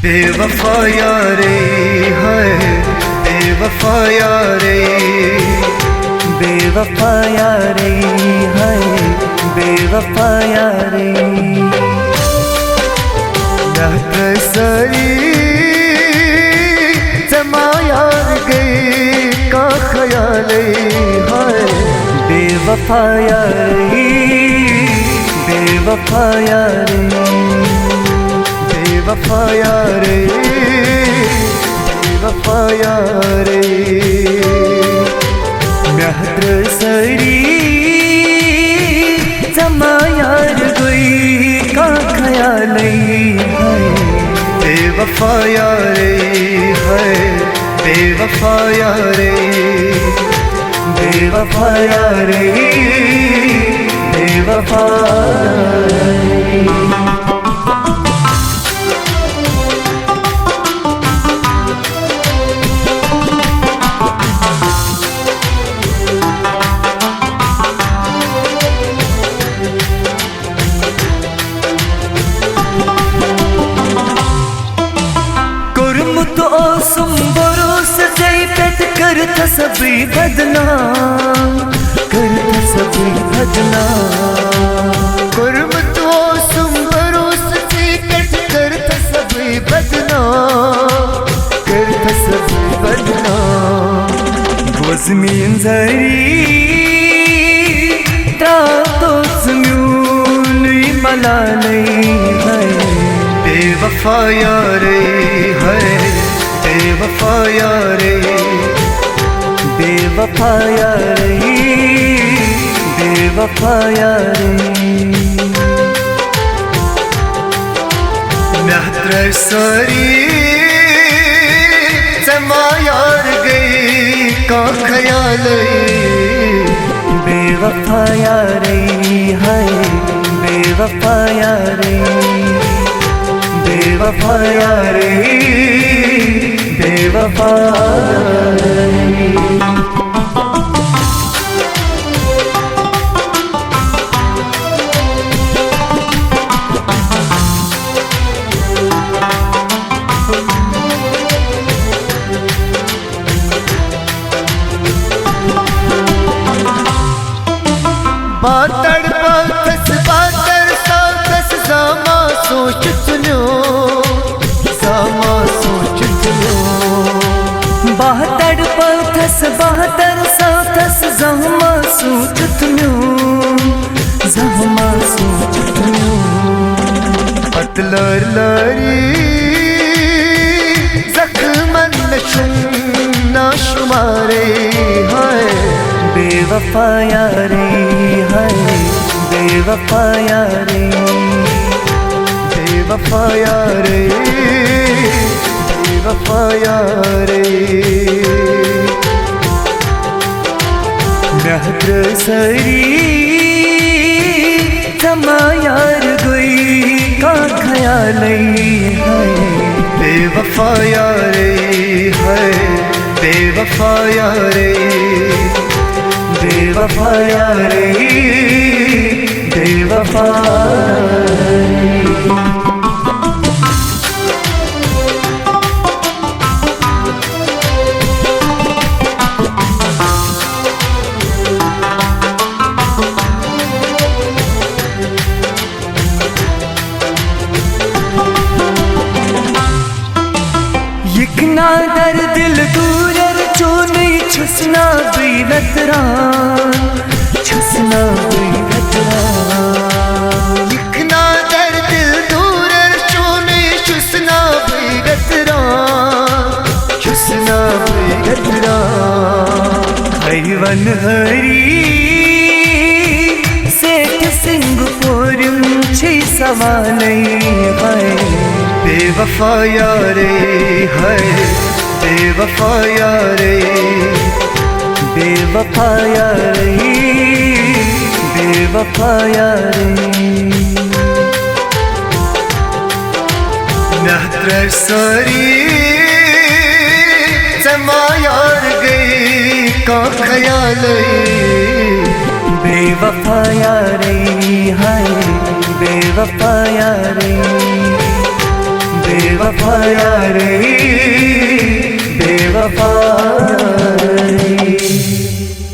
बेवफा यारे है बेवफा यारे, बेवफा यारे है बेवफा यारे। सरी जमा यार गई का ख्याल है बेवफा यारे बेवफा यारे, बेवफा यारे बेवफा यारे। महत्र सरी जमा यार गई का ख्याल है बेवफा यारे है बेवफा यारे, बेवफा यारे बेवफा यारे। तो ओसुम बरोस जय पेट करता सभी बदनाम, करता सभी बदनाम। कुर्म तो ओसुम बरोस जय पेट करता सभी बदनाम, करता सभी बदनाम। गोज़मीन जरी तो ज़म्यून मला नहीं है बेवफा यारे है बेवफा यारे, बेवफा यारे बेवफा यारे। महत्र सरी जमा यार गई का ख्याल बेवफा यारे है बेवफा यारे, बेवफा यारे बेवफा यारे। बातड़ बातस बातर सातस जामा सोच सुनो, जामा सोच सुनो। बहत्तर पथस बहत्तर सातस जामा सोच सुनो, जामा सोच सुनो। पतलर लरी जख्मन नशुम ना शुमारे है बेवफा यारे है बेवफा यारे, बेवफा यारे बेवफा यारे। महत्र सरी जमा यार गई का ख्याल है बेवफा यारे है बेवफा यारे, बेवफा यारे बेवफा यारे। यकना दर दिल दूर चोनी छुसना बेनतरान, छुसना बेनतरान। यकना दर दिल दूर चोनी छुसना बेनतरान, छुसना बेनतरान। हरिवन हरी सेठ सिंहपुर छे सवाल है बेवफा यारे है बेवफा यारे, बेवफा यारे बेवफा यारे। महत्र सरी जमा यार गई का ख्याल बेवफा यारे है बेवफा यारे, बेवफा यारे